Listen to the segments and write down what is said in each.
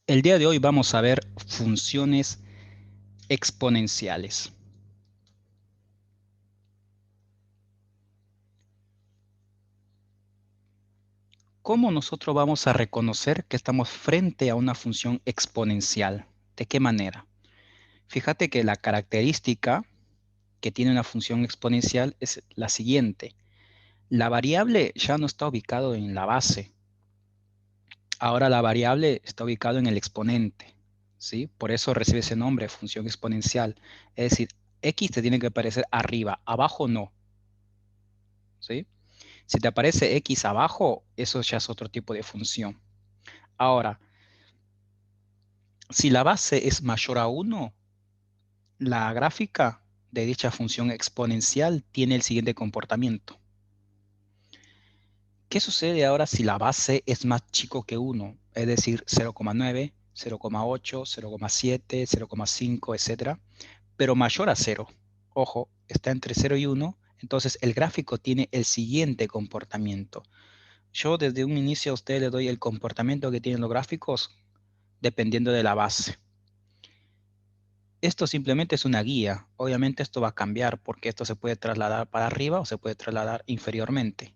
El día de hoy vamos a ver funciones exponenciales. ¿Cómo nosotros vamos a reconocer que estamos frente a una función exponencial? ¿De qué manera? Fíjate que la característica que tiene una función exponencial es la siguiente. La variable ya no está ubicado en la base. Ahora la variable está ubicado en el exponente, ¿sí? Por eso recibe ese nombre, función exponencial. Es decir, x te tiene que aparecer arriba, abajo no, ¿sí? Si te aparece X abajo, eso ya es otro tipo de función. Ahora, si la base es mayor a 1, la gráfica de dicha función exponencial tiene el siguiente comportamiento. ¿Qué sucede ahora si la base es más chico que 1? Es decir, 0,9, 0,8, 0,7, 0,5, etcétera, pero mayor a 0. Ojo, está entre 0 y 1, entonces el gráfico tiene el siguiente comportamiento. Yo desde un inicio a usted le doy el comportamiento que tienen los gráficos dependiendo de la base. Esto simplemente es una guía. Obviamente esto va a cambiar porque esto se puede trasladar para arriba o se puede trasladar inferiormente.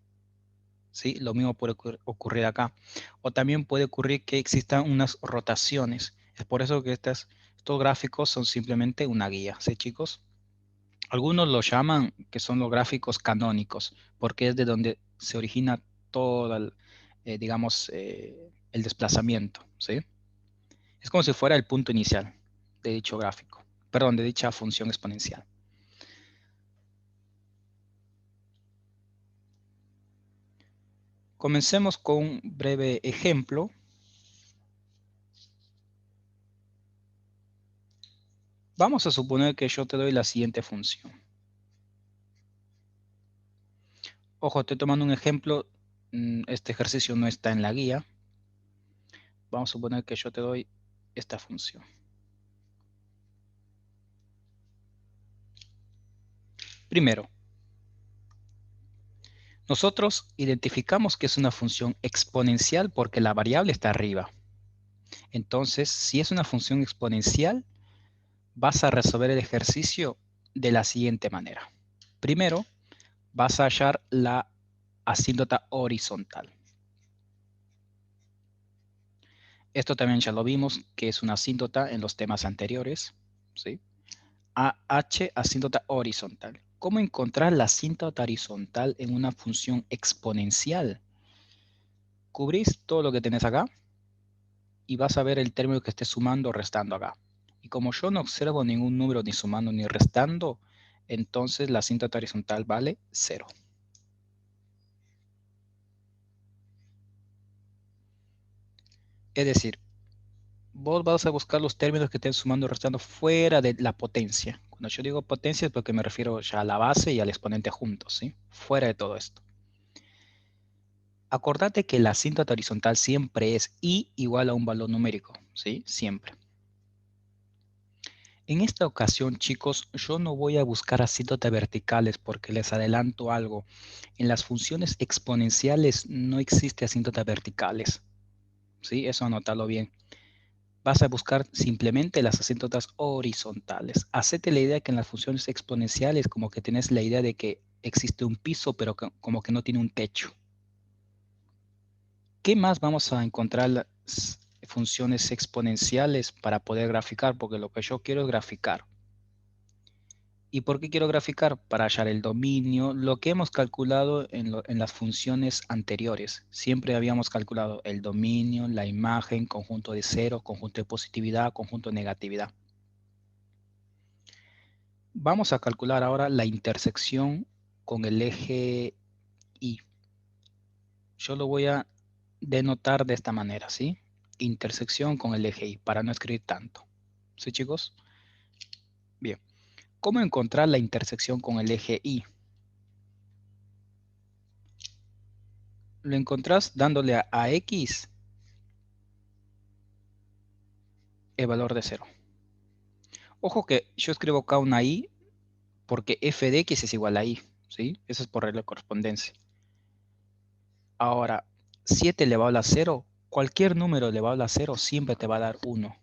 ¿Sí? Lo mismo puede ocurrir acá. O también puede ocurrir que existan unas rotaciones. Es por eso que estos gráficos son simplemente una guía. ¿Sí, chicos? Algunos lo llaman que son los gráficos canónicos porque es de donde se origina todo el desplazamiento. ¿Sí? Es como si fuera el punto inicial de dicho gráfico, perdón, de dicha función exponencial. Comencemos con un breve ejemplo. Vamos a suponer que yo te doy la siguiente función. Ojo, estoy tomando un ejemplo. Este ejercicio no está en la guía. Vamos a suponer que yo te doy esta función. Primero, nosotros identificamos que es una función exponencial porque la variable está arriba. Entonces, si es una función exponencial, vas a resolver el ejercicio de la siguiente manera. Primero, vas a hallar la asíntota horizontal. Esto también ya lo vimos, que es una asíntota en los temas anteriores, ¿sí? AH, asíntota horizontal. ¿Cómo encontrar la asíntota horizontal en una función exponencial? Cubrís todo lo que tenés acá y vas a ver el término que esté sumando o restando acá. Y como yo no observo ningún número ni sumando ni restando, entonces la asíntota horizontal vale 0. Es decir, vos vas a buscar los términos que estén sumando y restando fuera de la potencia. Cuando yo digo potencia es porque me refiero ya a la base y al exponente juntos, ¿sí? Fuera de todo esto. Acordate que la asíntota horizontal siempre es i igual a un valor numérico, ¿sí? Siempre. En esta ocasión, chicos, yo no voy a buscar asíntotas verticales porque les adelanto algo. En las funciones exponenciales no existe asíntotas verticales, ¿sí? Eso anótalo bien. Vas a buscar simplemente las asíntotas horizontales. Hacete la idea que en las funciones exponenciales como que tenés la idea de que existe un piso, pero como que no tiene un techo. ¿Qué más vamos a encontrar las funciones exponenciales para poder graficar? Porque lo que yo quiero es graficar. ¿Y por qué quiero graficar? Para hallar el dominio, lo que hemos calculado en las funciones anteriores. Siempre habíamos calculado el dominio, la imagen, conjunto de ceros, conjunto de positividad, conjunto de negatividad. Vamos a calcular ahora la intersección con el eje Y. Yo lo voy a denotar de esta manera, ¿sí? Intersección con el eje Y, para no escribir tanto. ¿Sí, chicos? Bien. ¿Cómo encontrar la intersección con el eje Y? Lo encontrás dándole a X el valor de 0. Ojo que yo escribo acá una Y porque f de X es igual a Y, ¿sí? Eso es por regla de correspondencia. Ahora, 7 elevado a la 0 Cualquier número elevado a 0 siempre te va a dar 1.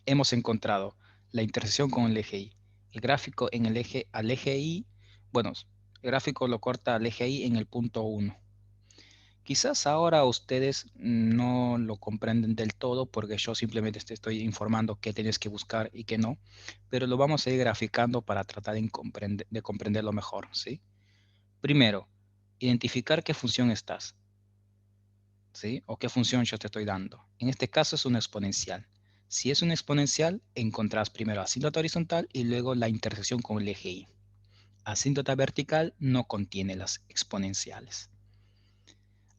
Hemos encontrado la intersección con el eje Y. El gráfico en el eje, al eje Y, bueno, el gráfico lo corta al eje Y en el punto 1. Quizás ahora ustedes no lo comprenden del todo porque yo simplemente te estoy informando qué tienes que buscar y qué no, pero lo vamos a ir graficando para tratar de comprenderlo mejor, ¿sí? Primero, identificar qué función estás, ¿sí? O qué función yo te estoy dando. En este caso es una exponencial. Si es una exponencial, encontrás primero asíntota horizontal y luego la intersección con el eje Y. Asíntota vertical no contiene las exponenciales.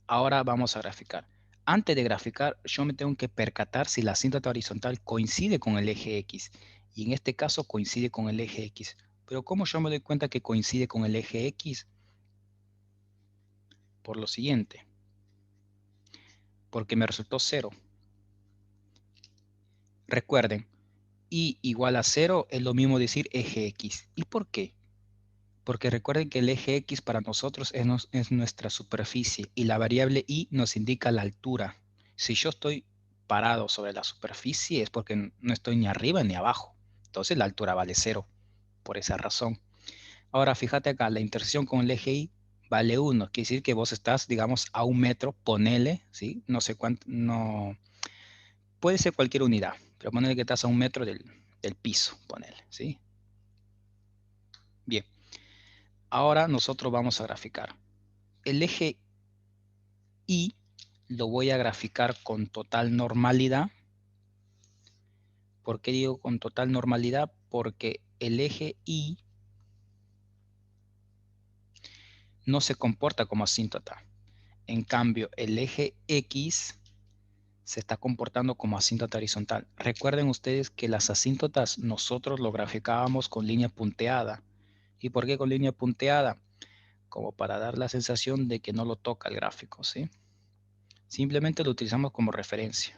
Ahora vamos a graficar. Antes de graficar, yo me tengo que percatar si la asíntota horizontal coincide con el eje X. Y en este caso coincide con el eje X. Pero ¿cómo yo me doy cuenta que coincide con el eje X? Por lo siguiente. Porque me resultó 0. Recuerden, Y igual a 0 es lo mismo decir eje X. ¿Y por qué? Porque recuerden que el eje X para nosotros es nuestra superficie y la variable Y nos indica la altura. Si yo estoy parado sobre la superficie es porque no estoy ni arriba ni abajo. Entonces la altura vale 0, por esa razón. Ahora fíjate acá, la intersección con el eje Y vale 1. Quiere decir que vos estás, digamos, a 1 metro, ponele, ¿sí? No sé cuánto, no... Puede ser cualquier unidad, pero ponele que estás a 1 metro del piso, ponele, ¿sí? Bien, ahora nosotros vamos a graficar. El eje Y lo voy a graficar con total normalidad. ¿Por qué digo con total normalidad? Porque el eje Y no se comporta como asíntota. En cambio, el eje X se está comportando como asíntota horizontal. Recuerden ustedes que las asíntotas nosotros lo graficábamos con línea punteada. ¿Y por qué con línea punteada? Como para dar la sensación de que no lo toca el gráfico, ¿sí? Simplemente lo utilizamos como referencia.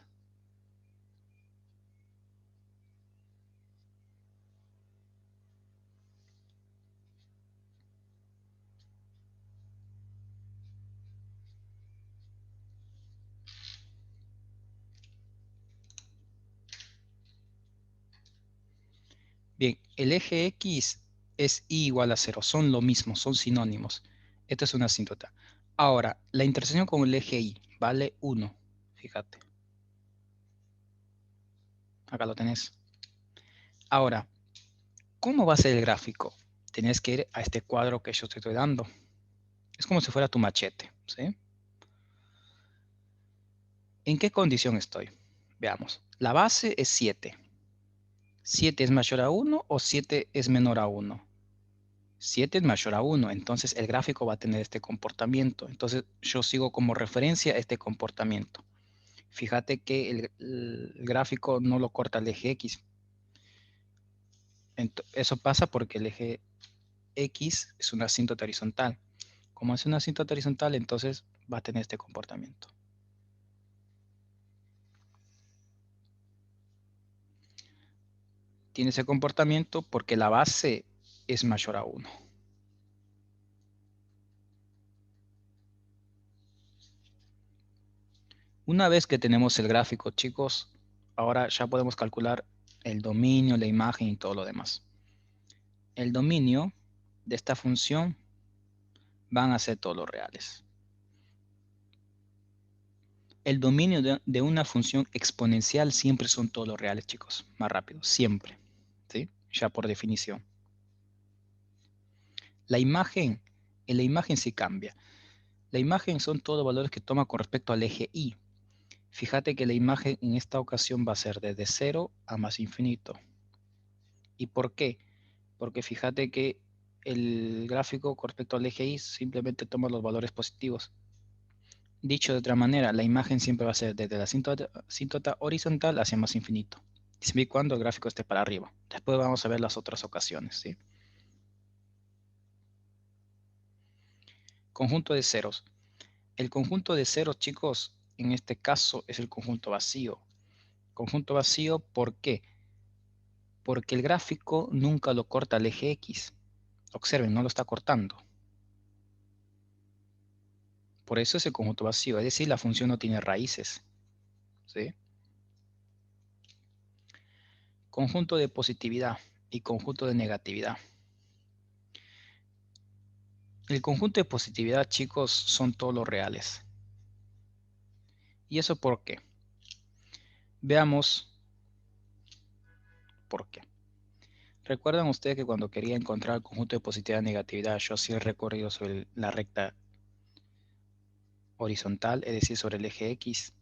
Bien, el eje X es Y igual a 0, son lo mismo, son sinónimos. Esta es una asíntota. Ahora, la intersección con el eje Y vale 1, fíjate. Acá lo tenés. Ahora, ¿cómo va a ser el gráfico? Tenés que ir a este cuadro que yo te estoy dando. Es como si fuera tu machete, ¿sí? ¿En qué condición estoy? Veamos. La base es 7. ¿7 es mayor a 1 o 7 es menor a 1? 7 es mayor a 1, entonces el gráfico va a tener este comportamiento. Entonces yo sigo como referencia este comportamiento. Fíjate que el gráfico no lo corta el eje X. Eso pasa porque el eje X es una asíntota horizontal. Como es una asíntota horizontal, entonces va a tener este comportamiento. Tiene ese comportamiento porque la base es mayor a 1. Una vez que tenemos el gráfico, chicos, ahora ya podemos calcular el dominio, la imagen y todo lo demás. El dominio de esta función van a ser todos los reales. El dominio de una función exponencial siempre son todos los reales, chicos. Más rápido, siempre. ¿Sí? Ya por definición. La imagen, en la imagen sí cambia. La imagen son todos valores que toma con respecto al eje Y. Fíjate que la imagen en esta ocasión va a ser desde 0 a más infinito. ¿Y por qué? Porque fíjate que el gráfico con respecto al eje Y simplemente toma los valores positivos. Dicho de otra manera, la imagen siempre va a ser desde la asíntota horizontal hacia más infinito, siempre y cuando el gráfico esté para arriba. Después vamos a ver las otras ocasiones, ¿sí? Conjunto de ceros. El conjunto de ceros, chicos, en este caso es el conjunto vacío. Conjunto vacío, ¿por qué? Porque el gráfico nunca lo corta el eje X. Observen, no lo está cortando. Por eso es el conjunto vacío, es decir, la función no tiene raíces. ¿Sí? Conjunto de positividad y conjunto de negatividad. El conjunto de positividad, chicos, son todos los reales. ¿Y eso por qué? Veamos por qué. ¿Recuerdan ustedes que cuando quería encontrar el conjunto de positividad y negatividad, yo hacía el recorrido sobre la recta horizontal, es decir, sobre el eje X?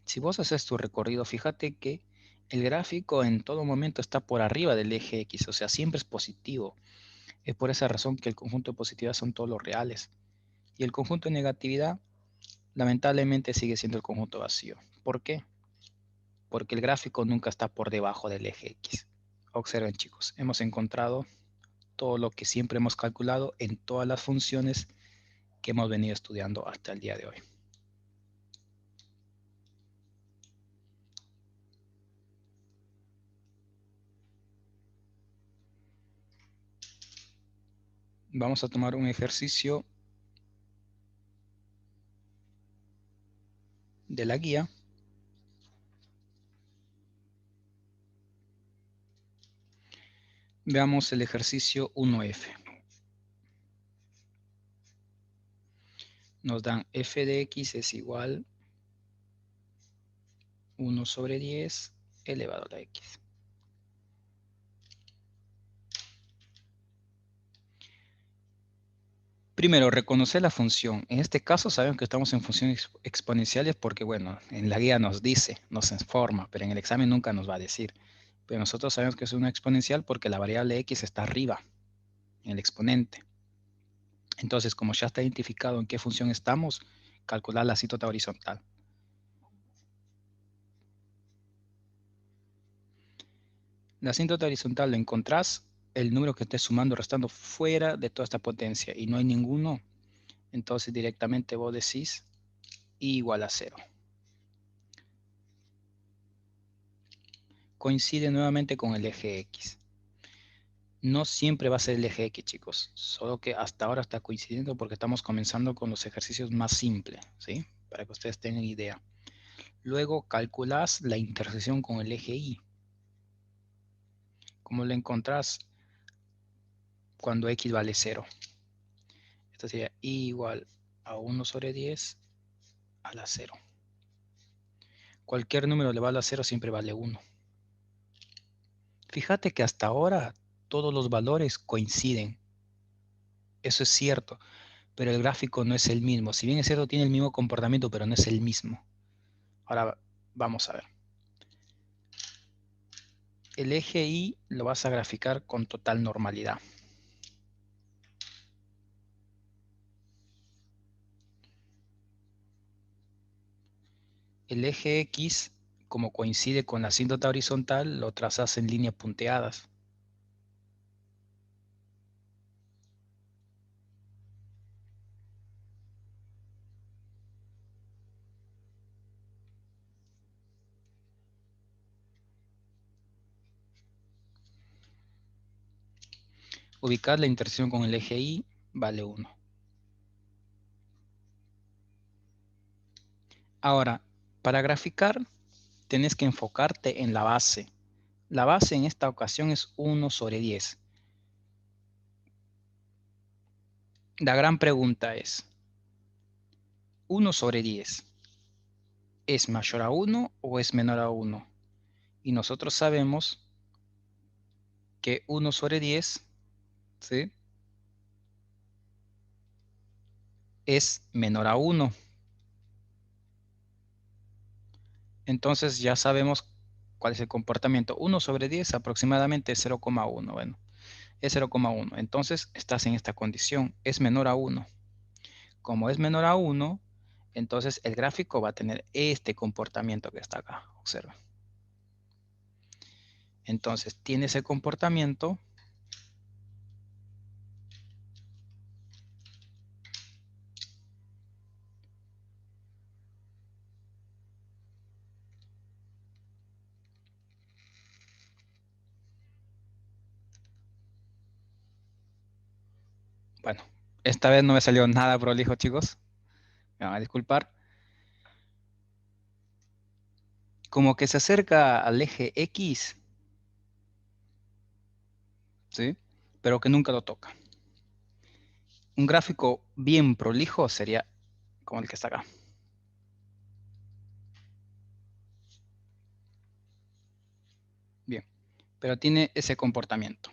Si vos haces tu recorrido, fíjate que el gráfico en todo momento está por arriba del eje X, o sea, siempre es positivo. Es por esa razón que el conjunto de positividad son todos los reales. Y el conjunto de negatividad, lamentablemente, sigue siendo el conjunto vacío. ¿Por qué? Porque el gráfico nunca está por debajo del eje X. Observen, chicos, hemos encontrado todo lo que siempre hemos calculado en todas las funciones que hemos venido estudiando hasta el día de hoy. Vamos a tomar un ejercicio de la guía. Veamos el ejercicio 1F. Nos dan f de x es igual 1 sobre 10 elevado a la x. Primero, reconocer la función. En este caso sabemos que estamos en funciones exponenciales porque, bueno, en la guía nos dice, nos informa, pero en el examen nunca nos va a decir. Pero nosotros sabemos que es una exponencial porque la variable x está arriba, en el exponente. Entonces, como ya está identificado en qué función estamos, calcular la asíntota horizontal. La asíntota horizontal la encontrás el número que estés sumando o restando fuera de toda esta potencia y no hay ninguno, entonces directamente vos decís i igual a 0. Coincide nuevamente con el eje X. No siempre va a ser el eje X, chicos, solo que hasta ahora está coincidiendo porque estamos comenzando con los ejercicios más simples, ¿sí? Para que ustedes tengan idea. Luego calculás la intersección con el eje Y. ¿Cómo lo encontrás? Cuando x vale 0. Esto sería y igual a 1 sobre 10 a la 0. Cualquier número elevado a 0 siempre vale 1. Fíjate que hasta ahora todos los valores coinciden. Eso es cierto, pero el gráfico no es el mismo. Si bien es cierto, tiene el mismo comportamiento, pero no es el mismo. Ahora vamos a ver. El eje Y lo vas a graficar con total normalidad. El eje X, como coincide con la asíntota horizontal, lo trazas en líneas punteadas. Ubicar la intersección con el eje Y vale 1. Ahora, para graficar, tenés que enfocarte en la base. La base en esta ocasión es 1 sobre 10. La gran pregunta es, 1 sobre 10, ¿es mayor a 1 o es menor a 1? Y nosotros sabemos que 1 sobre 10, ¿sí?, es menor a 1. Entonces ya sabemos cuál es el comportamiento. 1 sobre 10 aproximadamente es 0,1. Bueno, es 0,1. Entonces estás en esta condición. Es menor a 1. Como es menor a 1, entonces el gráfico va a tener este comportamiento que está acá. Observa. Entonces tiene ese comportamiento. Bueno, esta vez no me salió nada prolijo, chicos. Me van a disculpar. Como que se acerca al eje X, ¿sí? Pero que nunca lo toca. Un gráfico bien prolijo sería como el que está acá. Bien, pero tiene ese comportamiento.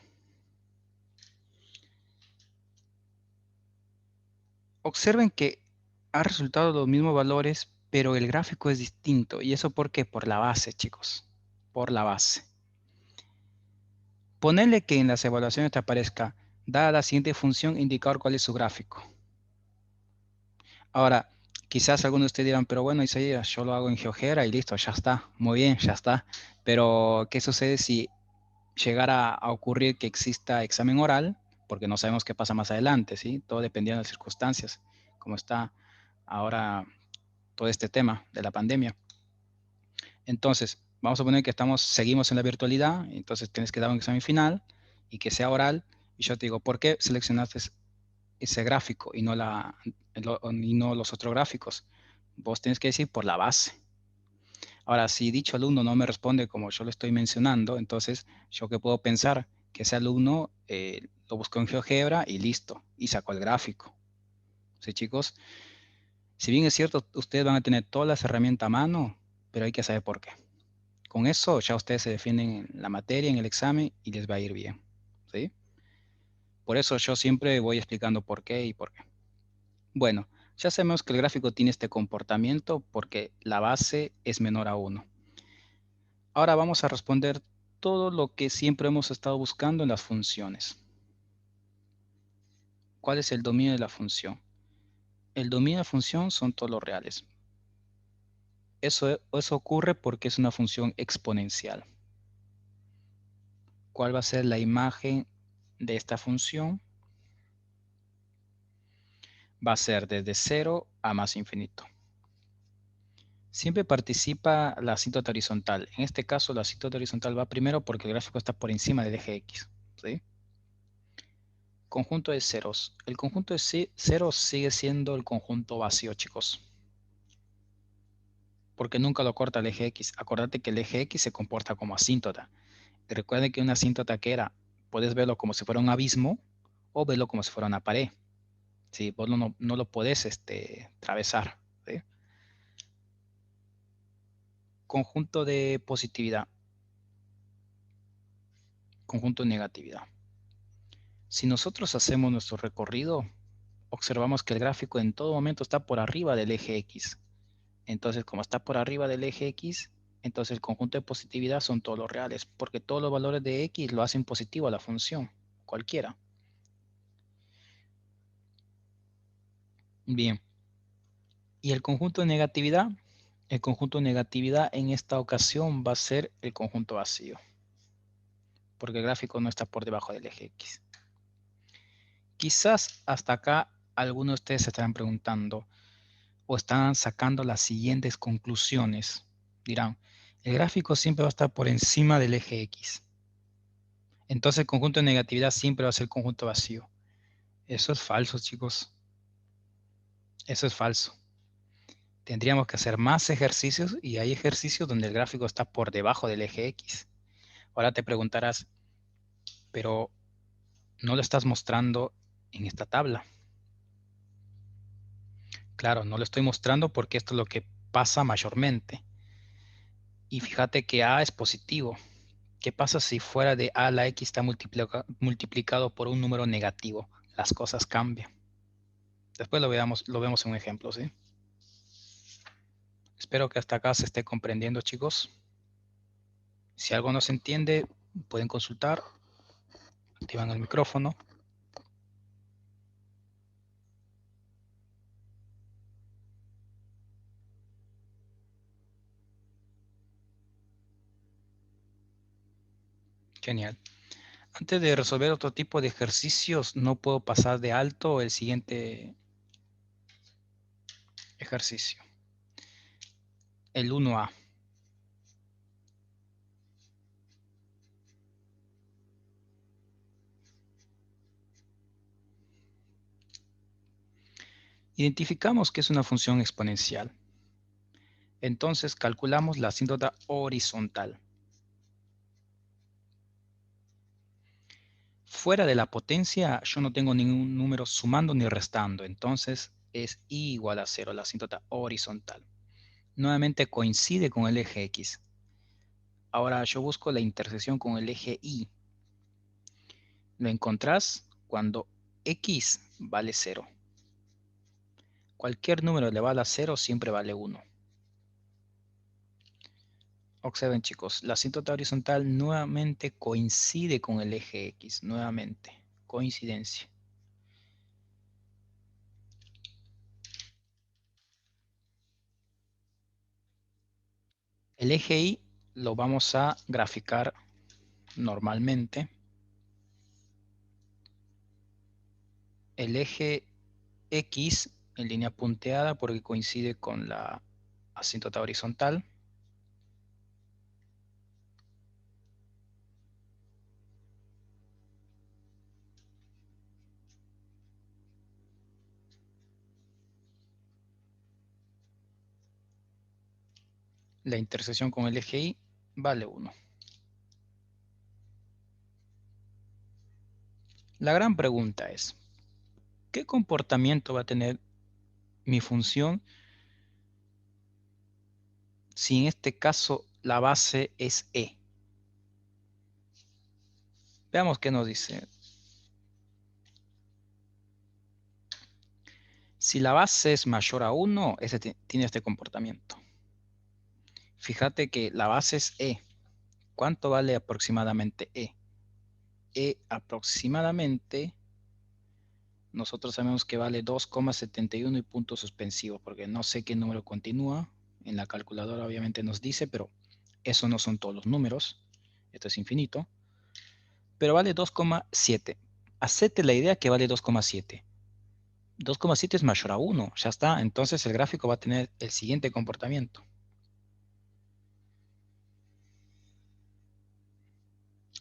Observen que ha resultado los mismos valores, pero el gráfico es distinto. ¿Y eso por qué? Por la base, chicos. Por la base. Ponele que en las evaluaciones te aparezca, dada la siguiente función, indicador cuál es su gráfico. Ahora, quizás algunos de ustedes dirán, pero bueno, Isaías, yo lo hago en GeoGebra y listo, ya está. Muy bien, ya está. Pero, ¿qué sucede si llegara a ocurrir que exista examen oral? Porque no sabemos qué pasa más adelante, ¿sí? Todo dependiendo de las circunstancias, como está ahora todo este tema de la pandemia. Entonces, vamos a poner que seguimos en la virtualidad, entonces tienes que dar un examen final y que sea oral. Y yo te digo, ¿por qué seleccionaste ese gráfico y y no los otros gráficos? Vos tienes que decir por la base. Ahora, si dicho alumno no me responde como yo lo estoy mencionando, entonces yo qué puedo pensar que ese alumno lo buscó en GeoGebra y listo, y sacó el gráfico. ¿Sí, chicos? Si bien es cierto, ustedes van a tener todas las herramientas a mano, pero hay que saber por qué. Con eso ya ustedes se defienden en la materia, en el examen y les va a ir bien. ¿Sí? Por eso yo siempre voy explicando por qué y por qué. Bueno, ya sabemos que el gráfico tiene este comportamiento porque la base es menor a 1. Ahora vamos a responder todo lo que siempre hemos estado buscando en las funciones. ¿Cuál es el dominio de la función? El dominio de la función son todos los reales. Eso ocurre porque es una función exponencial. ¿Cuál va a ser la imagen de esta función? Va a ser desde 0 a más infinito. Siempre participa la asíntota horizontal. En este caso, la asíntota horizontal va primero porque el gráfico está por encima del eje X. ¿Sí? Conjunto de ceros. El conjunto de ceros sigue siendo el conjunto vacío, chicos. Porque nunca lo corta el eje X. Acordate que el eje X se comporta como asíntota. Y recuerden que una asíntota que era, puedes verlo como si fuera un abismo o verlo como si fuera una pared. ¿Sí? Vos no lo podés atravesar. ¿Sí? Conjunto de positividad. Conjunto de negatividad. Si nosotros hacemos nuestro recorrido, observamos que el gráfico en todo momento está por arriba del eje X. Entonces, como está por arriba del eje X, entonces el conjunto de positividad son todos los reales, porque todos los valores de X lo hacen positivo a la función, cualquiera. Bien. ¿Y el conjunto de negatividad? El conjunto de negatividad en esta ocasión va a ser el conjunto vacío, porque el gráfico no está por debajo del eje X. Quizás hasta acá algunos de ustedes se estarán preguntando o están sacando las siguientes conclusiones. Dirán, el gráfico siempre va a estar por encima del eje X. Entonces el conjunto de negatividad siempre va a ser conjunto vacío. Eso es falso, chicos. Eso es falso. Tendríamos que hacer más ejercicios y hay ejercicios donde el gráfico está por debajo del eje X. Ahora te preguntarás, pero no lo estás mostrando en esta tabla. Claro, no lo estoy mostrando porque esto es lo que pasa mayormente. Y fíjate que A es positivo. ¿Qué pasa si fuera de A la X está multiplicado por un número negativo? Las cosas cambian. Después lo vemos en un ejemplo, ¿sí? Espero que hasta acá se esté comprendiendo, chicos. Si algo no se entiende, pueden consultar. Activan el micrófono. Genial. Antes de resolver otro tipo de ejercicios, no puedo pasar de alto el siguiente ejercicio. El 1A. Identificamos que es una función exponencial. Entonces calculamos la asíntota horizontal. Fuera de la potencia, yo no tengo ningún número sumando ni restando. Entonces es I igual a 0, la asíntota horizontal. Nuevamente coincide con el eje X. Ahora yo busco la intersección con el eje Y. Lo encontrás cuando X vale 0. Cualquier número elevado a 0 siempre vale 1. Observen, chicos, la asíntota horizontal nuevamente coincide con el eje X. Nuevamente, coincidencia. El eje Y lo vamos a graficar normalmente. El eje X en línea punteada porque coincide con la asíntota horizontal. La intersección con el eje Y vale 1. La gran pregunta es, ¿qué comportamiento va a tener mi función si en este caso la base es E? Veamos qué nos dice. Si la base es mayor a 1, tiene este comportamiento. Fíjate que la base es E. ¿Cuánto vale aproximadamente E? E aproximadamente, nosotros sabemos que vale 2,71 y puntos suspensivos, porque no sé qué número continúa. En la calculadora obviamente nos dice, pero eso no son todos los números. Esto es infinito. Pero vale 2,7. Hacete la idea que vale 2,7. 2,7 es mayor a 1, ya está. Entonces el gráfico va a tener el siguiente comportamiento.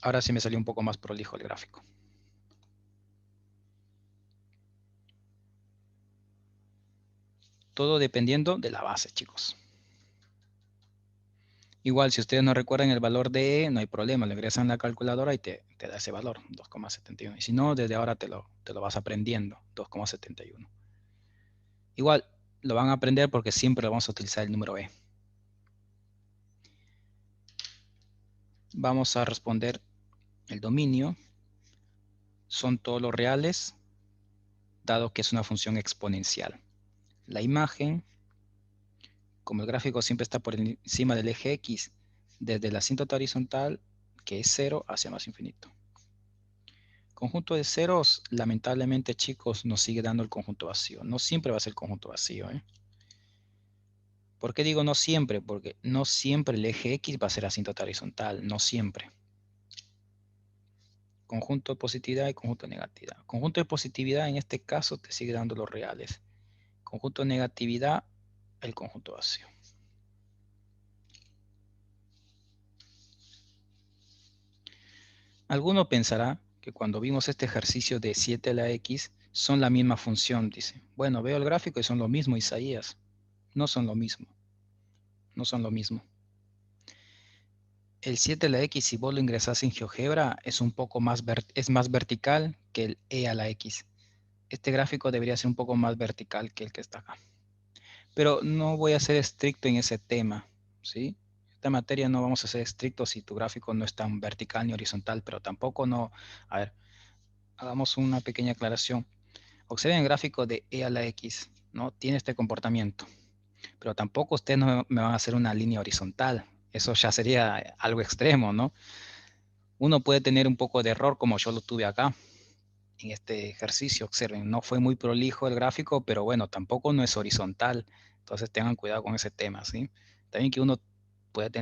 Ahora sí me salió un poco más prolijo el gráfico. Todo dependiendo de la base, chicos. Igual, si ustedes no recuerdan el valor de E, no hay problema, le ingresan la calculadora y te da ese valor, 2,71. Y si no, desde ahora te lo vas aprendiendo, 2,71. Igual, lo van a aprender porque siempre vamos a utilizar el número E. Vamos a responder el dominio. Son todos los reales, dado que es una función exponencial. La imagen, como el gráfico siempre está por encima del eje X, desde la asíntota horizontal, que es 0, hacia más infinito. Conjunto de ceros, lamentablemente, chicos, nos sigue dando el conjunto vacío. No siempre va a ser el conjunto vacío, ¿eh? ¿Por qué digo no siempre? Porque no siempre el eje X va a ser asíntota horizontal, no siempre. Conjunto de positividad y conjunto de negatividad. Conjunto de positividad en este caso te sigue dando los reales. Conjunto de negatividad, el conjunto vacío. Alguno pensará que cuando vimos este ejercicio de 7 a la X son la misma función, dice. Bueno, veo el gráfico y son lo mismo, Isaías. No son lo mismo. No son lo mismo. El 7 a la X, si vos lo ingresás en GeoGebra, es un poco más, es más vertical que el E a la X. Este gráfico debería ser un poco más vertical que el que está acá. Pero no voy a ser estricto en ese tema, ¿sí? Esta materia no vamos a ser estrictos si tu gráfico no es tan vertical ni horizontal, pero tampoco no... A ver, hagamos una pequeña aclaración. Observen el gráfico de E a la X, ¿no? Tiene este comportamiento, pero tampoco ustedes no me van a hacer una línea horizontal. Eso ya sería algo extremo, ¿no? Uno puede tener un poco de error como yo lo tuve acá en este ejercicio. Observen, no fue muy prolijo el gráfico, pero bueno, tampoco no es horizontal. Entonces tengan cuidado con ese tema, ¿sí? También que uno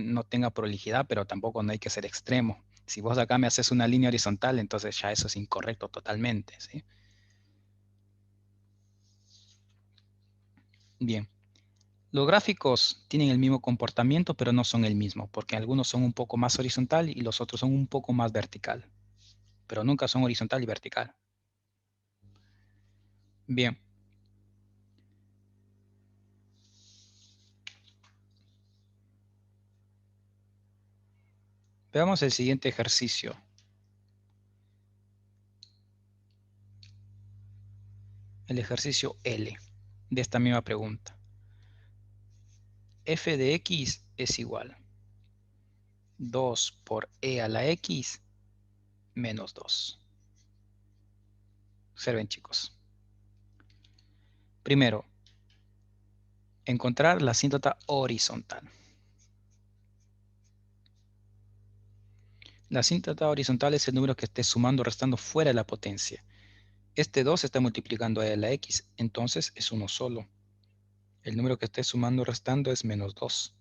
no tenga prolijidad, pero tampoco no hay que ser extremo. Si vos acá me haces una línea horizontal, entonces ya eso es incorrecto totalmente, ¿sí? Bien. Los gráficos tienen el mismo comportamiento, pero no son el mismo, porque algunos son un poco más horizontal y los otros son un poco más vertical, pero nunca son horizontal y vertical. Bien. Veamos el siguiente ejercicio. El ejercicio L de esta misma pregunta. F de x es igual 2 por e a la x menos 2. Observen, chicos. Primero, encontrar la asíntota horizontal. La asíntota horizontal es el número que esté sumando o restando fuera de la potencia. Este 2 está multiplicando a la x, entonces es uno solo. El número que esté sumando o restando es menos 2.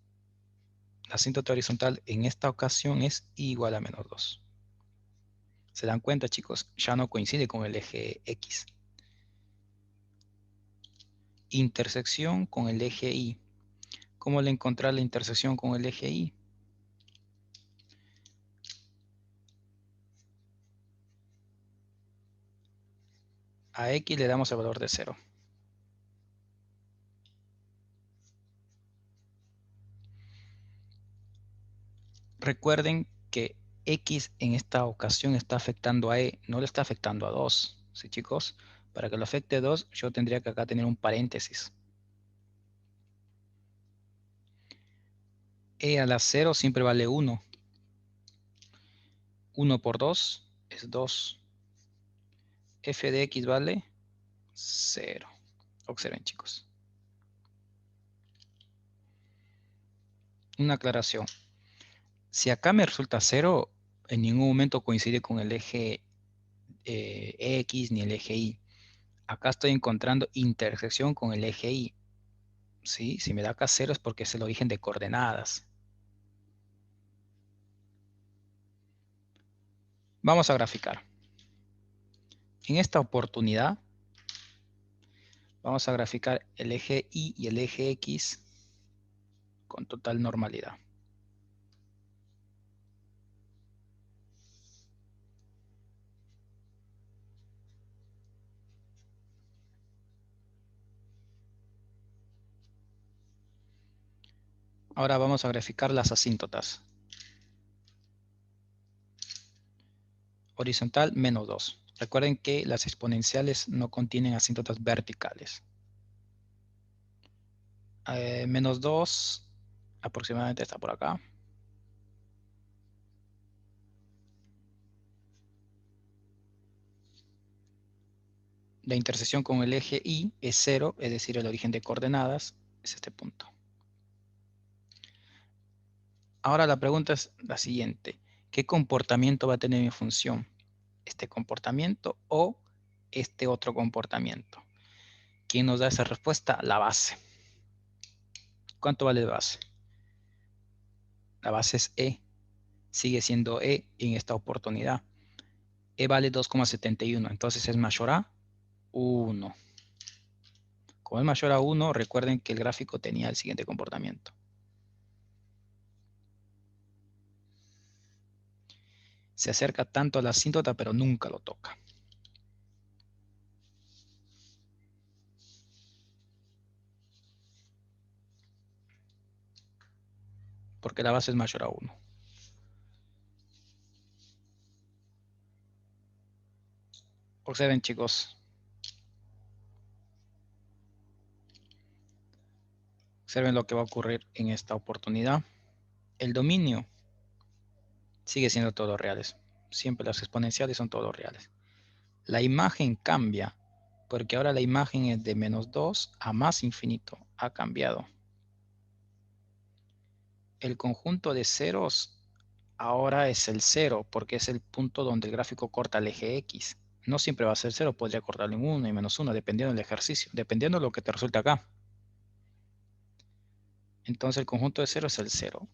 La asíntota horizontal en esta ocasión es igual a menos 2. ¿Se dan cuenta, chicos? Ya no coincide con el eje X. Intersección con el eje Y. ¿Cómo le encontrar la intersección con el eje Y? A X le damos el valor de 0. Recuerden que X en esta ocasión está afectando a E, no le está afectando a 2. ¿Sí, chicos? Para que lo afecte a 2, yo tendría que acá tener un paréntesis. E a la 0 siempre vale 1. 1 por 2 es 2. F de X vale 0. Observen, chicos. Una aclaración. Si acá me resulta 0, en ningún momento coincide con el eje X ni el eje Y. Acá estoy encontrando intersección con el eje Y. ¿Sí? Si me da acá 0 es porque es el origen de coordenadas. Vamos a graficar. En esta oportunidad vamos a graficar el eje Y y el eje X con total normalidad. Ahora vamos a graficar las asíntotas. Horizontal menos 2. Recuerden que las exponenciales no contienen asíntotas verticales. Menos 2 aproximadamente está por acá. La intersección con el eje Y es 0, es decir, el origen de coordenadas es este punto. Ahora la pregunta es la siguiente. ¿Qué comportamiento va a tener mi función? ¿Este comportamiento o este otro comportamiento? ¿Quién nos da esa respuesta? La base. ¿Cuánto vale la base? La base es E. Sigue siendo E en esta oportunidad. E vale 2,71. Entonces es mayor a 1. Como es mayor a 1, recuerden que el gráfico tenía el siguiente comportamiento. Se acerca tanto a la asíntota, pero nunca lo toca. Porque la base es mayor a 1. Observen, chicos. Observen lo que va a ocurrir en esta oportunidad. El dominio sigue siendo todos reales. Siempre las exponenciales son todos reales. La imagen cambia, porque ahora la imagen es de menos 2 a más infinito. Ha cambiado. El conjunto de ceros ahora es el 0, porque es el punto donde el gráfico corta el eje X. No siempre va a ser 0, podría cortarlo en 1 y menos 1, dependiendo del ejercicio, dependiendo de lo que te resulte acá. Entonces el conjunto de 0 es el 0.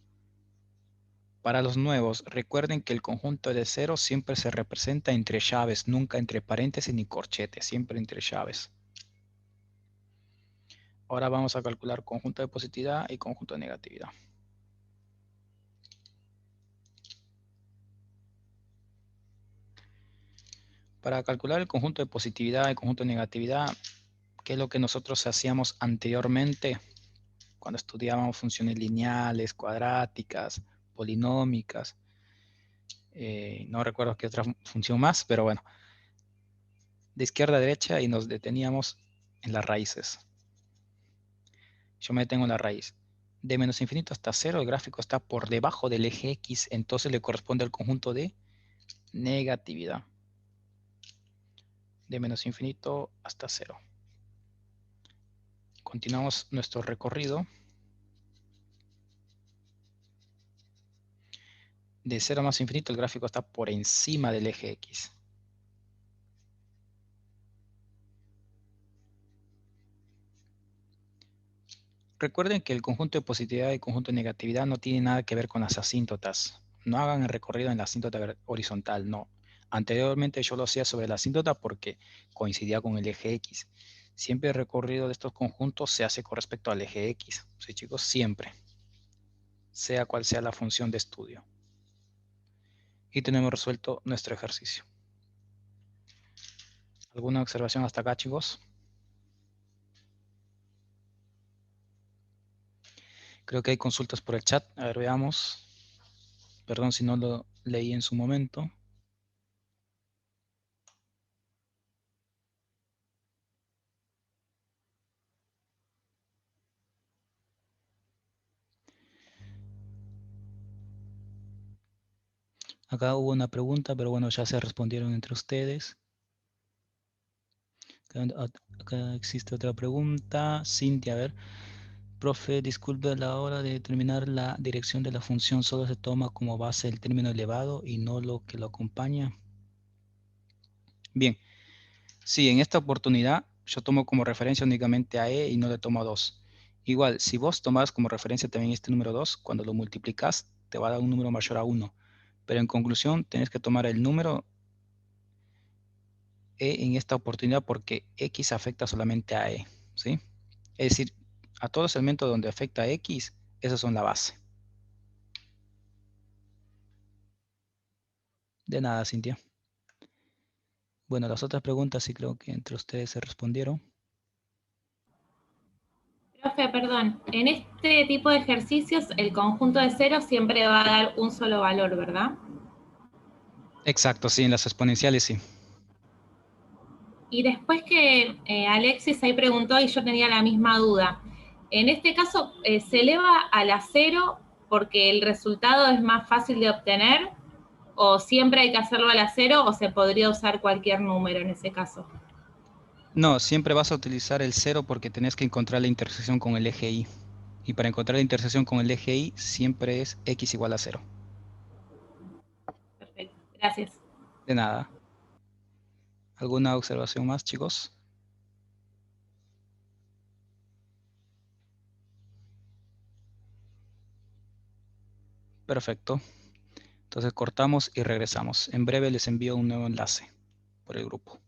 Para los nuevos, recuerden que el conjunto de 0 siempre se representa entre llaves, nunca entre paréntesis ni corchetes, siempre entre llaves. Ahora vamos a calcular conjunto de positividad y conjunto de negatividad. Para calcular el conjunto de positividad y conjunto de negatividad, ¿qué es lo que nosotros hacíamos anteriormente cuando estudiábamos funciones lineales, cuadráticas, polinómicas? No recuerdo qué otra función más, pero bueno. De izquierda a derecha y nos deteníamos en las raíces. Yo me detengo en la raíz. De menos infinito hasta cero, el gráfico está por debajo del eje X, entonces le corresponde al conjunto de negatividad. De menos infinito hasta cero. Continuamos nuestro recorrido. De 0 más infinito, el gráfico está por encima del eje X. Recuerden que el conjunto de positividad y el conjunto de negatividad no tiene nada que ver con las asíntotas. No hagan el recorrido en la asíntota horizontal, no. Anteriormente yo lo hacía sobre la asíntota porque coincidía con el eje X. Siempre el recorrido de estos conjuntos se hace con respecto al eje X. Sí, chicos, siempre. Sea cual sea la función de estudio. Y tenemos resuelto nuestro ejercicio. ¿Alguna observación hasta acá, chicos? Creo que hay consultas por el chat. A ver, veamos. Perdón si no lo leí en su momento. Acá hubo una pregunta, pero bueno, ya se respondieron entre ustedes. Acá existe otra pregunta. Cintia, a ver. Profe, disculpe, a la hora de determinar la dirección de la función solo se toma como base el término elevado y no lo que lo acompaña. Bien, sí, en esta oportunidad yo tomo como referencia únicamente a e y no le tomo a 2. Igual, si vos tomás como referencia también este número 2, cuando lo multiplicas te va a dar un número mayor a 1. Pero en conclusión, tenés que tomar el número e en esta oportunidad porque x afecta solamente a e, ¿sí? Es decir, a todos los elementos donde afecta a x, esos son la base. De nada, Cintia. Bueno, las otras preguntas sí creo que entre ustedes se respondieron. Profe, perdón, en este tipo de ejercicios el conjunto de ceros siempre va a dar un solo valor, ¿verdad? Exacto, sí, en las exponenciales sí. Y después que Alexis ahí preguntó y yo tenía la misma duda, en este caso, ¿se eleva a la cero porque el resultado es más fácil de obtener? ¿O siempre hay que hacerlo a la cero o se podría usar cualquier número en ese caso? No, siempre vas a utilizar el 0 porque tenés que encontrar la intersección con el eje Y. Y para encontrar la intersección con el eje Y siempre es x igual a 0. Perfecto, gracias. De nada. ¿Alguna observación más, chicos? Perfecto. Entonces cortamos y regresamos. En breve les envío un nuevo enlace por el grupo.